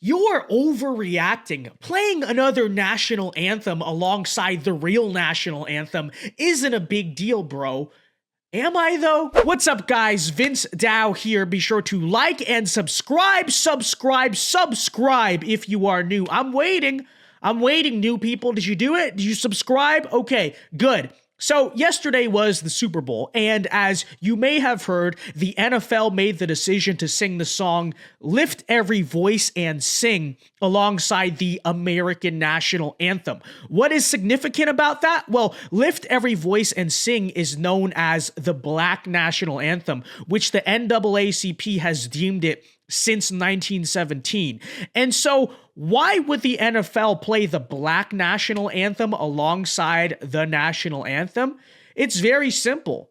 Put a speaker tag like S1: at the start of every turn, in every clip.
S1: You're overreacting. Playing another national anthem alongside the real national anthem isn't a big deal, bro. Am I though? What's up, guys? VinceDao here. Be sure to like and subscribe if you are new. I'm waiting, new people. Did you do it? Did you subscribe? Okay, good. So yesterday was the Super Bowl, and as you may have heard, the NFL made the decision to sing the song Lift Every Voice and Sing alongside the American national anthem. What is significant about that? Well, Lift Every Voice and Sing is known as the Black National Anthem, which the NAACP has deemed it since 1917. And so why would the NFL play the Black National Anthem alongside the national anthem? It's very simple.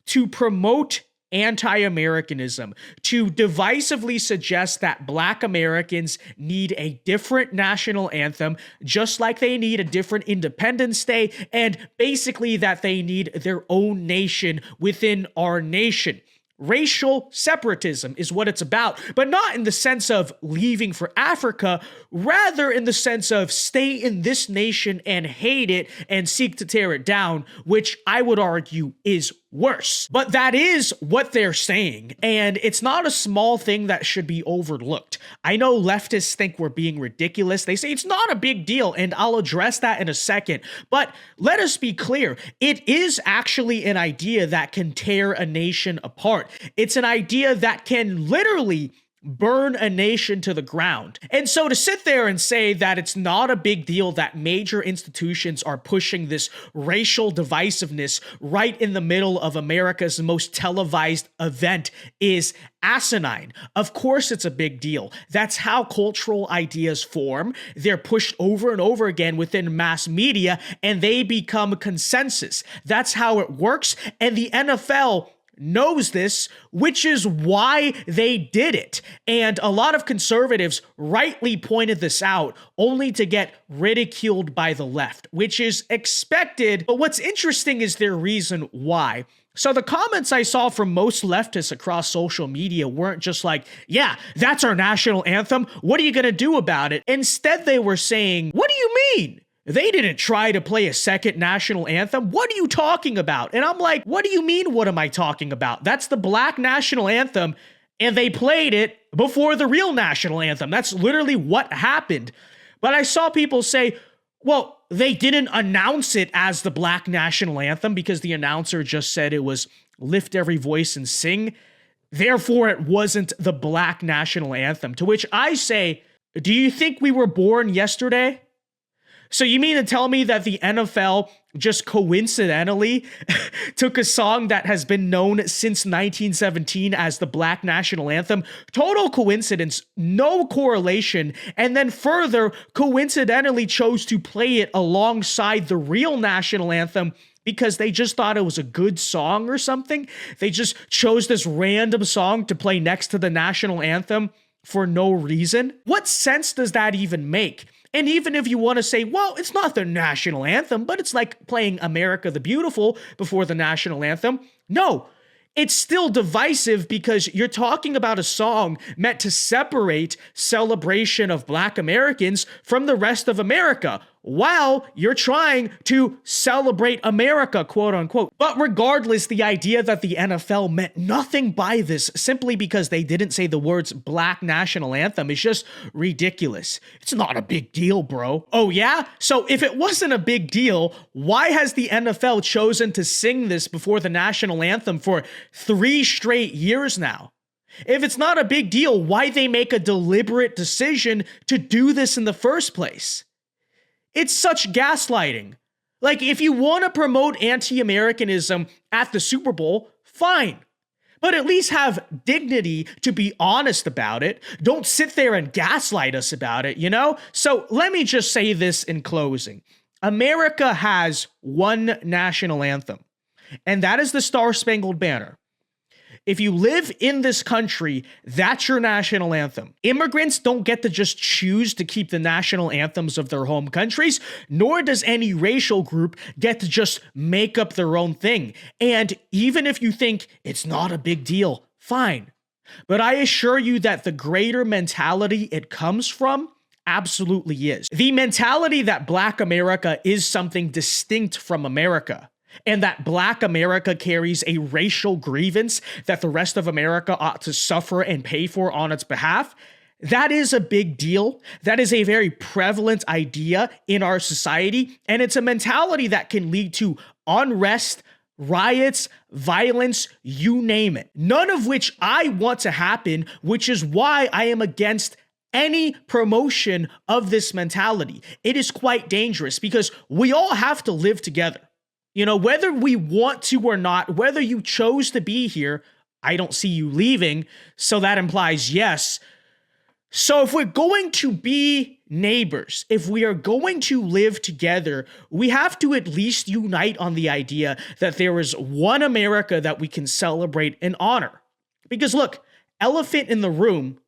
S1: To promote anti-Americanism, to divisively suggest that Black Americans need a different national anthem, just like they need a different Independence Day, and basically that they need their own nation within our nation. Racial separatism is what it's about, but not in the sense of leaving for Africa, rather in the sense of stay in this nation and hate it and seek to tear it down, which I would argue is worse. But that is what they're saying, and it's not a small thing that should be overlooked. I know leftists think we're being ridiculous. They say it's not a big deal, and I'll address that in a second. But let us be clear, it is actually an idea that can tear a nation apart. It's an idea that can literally burn a nation to the ground. And so to sit there and say that it's not a big deal that major institutions are pushing this racial divisiveness right in the middle of America's most televised event is asinine. Of course it's a big deal. That's how cultural ideas form. They're pushed over and over again within mass media and they become consensus. That's how it works. And the NFL knows this, which is why they did it. And a lot of conservatives rightly pointed this out, only to get ridiculed by the left, which is expected. But what's interesting is their reason why. So the comments I saw from most leftists across social media weren't just like, yeah, that's our national anthem. What are you going to do about it? Instead, they were saying, what do you mean? They didn't try to play a second national anthem. What are you talking about? And I'm like, what do you mean, what am I talking about? That's the Black national anthem, and they played it before the real national anthem. That's literally what happened. But I saw people say, well, they didn't announce it as the Black national anthem because the announcer just said it was Lift Every Voice and Sing. Therefore, it wasn't the Black national anthem. To which I say, do you think we were born yesterday? So you mean to tell me that the NFL just coincidentally took a song that has been known since 1917 as the Black National Anthem? Total coincidence, no correlation, and then further coincidentally chose to play it alongside the real national anthem because they just thought it was a good song or something? They just chose this random song to play next to the national anthem for no reason? What sense does that even make? And even if you want to say, well, it's not the national anthem, but it's like playing America the Beautiful before the national anthem. No, it's still divisive because you're talking about a song meant to separate celebration of Black Americans from the rest of America while you're trying to celebrate America, quote unquote. But regardless, the idea that the NFL meant nothing by this simply because they didn't say the words Black National Anthem is just ridiculous. It's not a big deal, bro. Oh yeah? So if it wasn't a big deal, why has the NFL chosen to sing this before the national anthem for 3 straight years now? If it's not a big deal, why they make a deliberate decision to do this in the first place? It's such gaslighting. Like, if you want to promote anti-Americanism at the Super Bowl, fine. But at least have dignity to be honest about it. Don't sit there and gaslight us about it, you know? So let me just say this in closing. America has one national anthem, and that is the Star-Spangled Banner. If you live in this country, that's your national anthem. Immigrants don't get to just choose to keep the national anthems of their home countries, nor does any racial group get to just make up their own thing. And even if you think it's not a big deal, fine. But I assure you that the greater mentality it comes from absolutely is. The mentality that Black America is something distinct from America, and that Black America carries a racial grievance that the rest of America ought to suffer and pay for on its behalf. That is a big deal. That is a very prevalent idea in our society, and it's a mentality that can lead to unrest, riots, violence, you name it. None of which I want to happen, which is why I am against any promotion of this mentality. It is quite dangerous because we all have to live together. You know, whether we want to or not, whether you chose to be here, I don't see you leaving, so that implies yes. So if we're going to be neighbors, if we are going to live together, we have to at least unite on the idea that there is one America that we can celebrate and honor. Because look, elephant in the room,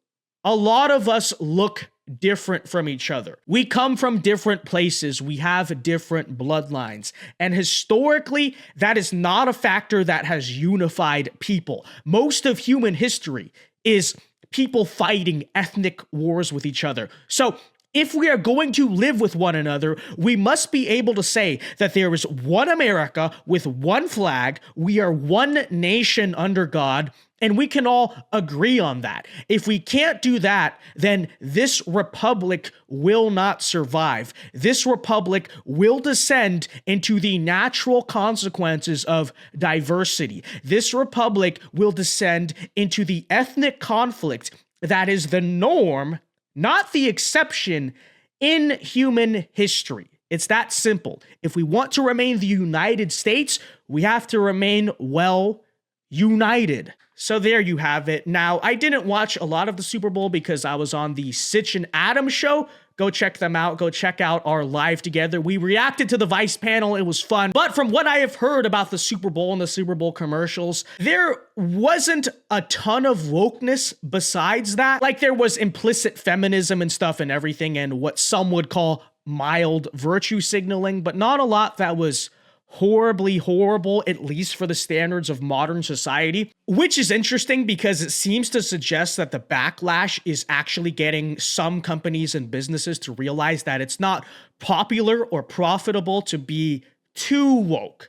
S1: a lot of us look different from each other. We come from different places. We have different bloodlines. And historically, that is not a factor that has unified people. Most of human history is people fighting ethnic wars with each other. So if we are going to live with one another, we must be able to say that there is one America with one flag. We are one nation under God, and we can all agree on that. If we can't do that, then this republic will not survive. This republic will descend into the natural consequences of diversity. This republic will descend into the ethnic conflict that is the norm, not the exception, in human history. It's that simple. If we want to remain the United States, we have to remain well united. So there you have it. Now, I didn't watch a lot of the Super Bowl because I was on the Sitch and Adam show. Go check them out. Go check out our live together. We reacted to the Vice panel. It was fun. But from what I have heard about the Super Bowl and the Super Bowl commercials, there wasn't a ton of wokeness besides that. Like, there was implicit feminism and stuff and everything, and what some would call mild virtue signaling, but not a lot that was horribly horrible, at least for the standards of modern society, which is interesting because it seems to suggest that the backlash is actually getting some companies and businesses to realize that it's not popular or profitable to be too woke,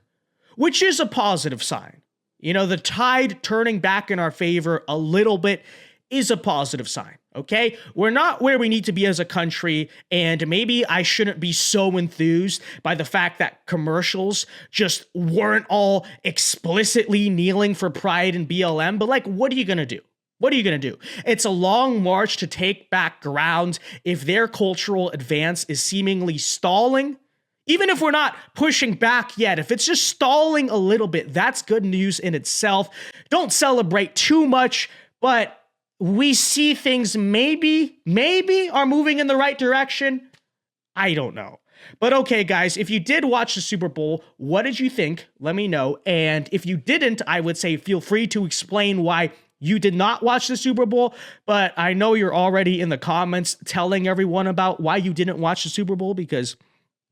S1: which is a positive sign. You know, the tide turning back in our favor a little bit is a positive sign. Okay, we're not where we need to be as a country, and maybe I shouldn't be so enthused by the fact that commercials just weren't all explicitly kneeling for pride and BLM, but like, what are you gonna do? What are you going to do? It's a long march to take back ground if their cultural advance is seemingly stalling. Even if we're not pushing back yet, if it's just stalling a little bit, that's good news in itself. Don't celebrate too much, but we see things maybe are moving in the right direction. I don't know. But okay, guys, if you did watch the Super Bowl, what did you think? Let me know. And if you didn't, I would say feel free to explain why you did not watch the Super Bowl. But I know you're already in the comments telling everyone about why you didn't watch the Super Bowl, because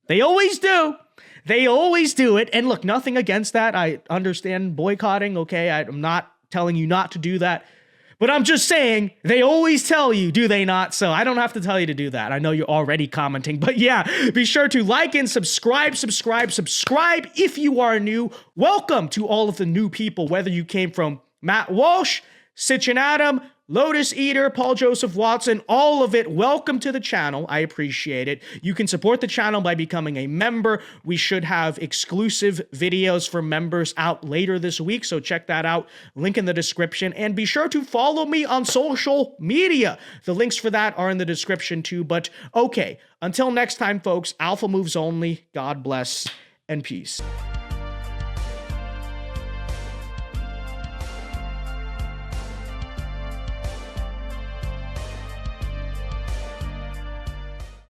S1: they always do. They always do it. And look, nothing against that. I understand boycotting. Okay, I'm not telling you not to do that. But I'm just saying, they always tell you, do they not? So I don't have to tell you to do that. I know you're already commenting. But yeah, be sure to like and subscribe if you are new. Welcome to all of the new people, whether you came from Matt Walsh, Sitch and Adam, Lotus Eater, Paul Joseph Watson, all of it. Welcome to the channel. I appreciate it. You can support the channel by becoming a member. We should have exclusive videos for members out later this week, so check that out. Link in the description. And be sure to follow me on social media. The links for that are in the description too. But okay, until next time, folks, Alpha moves only. God bless and peace.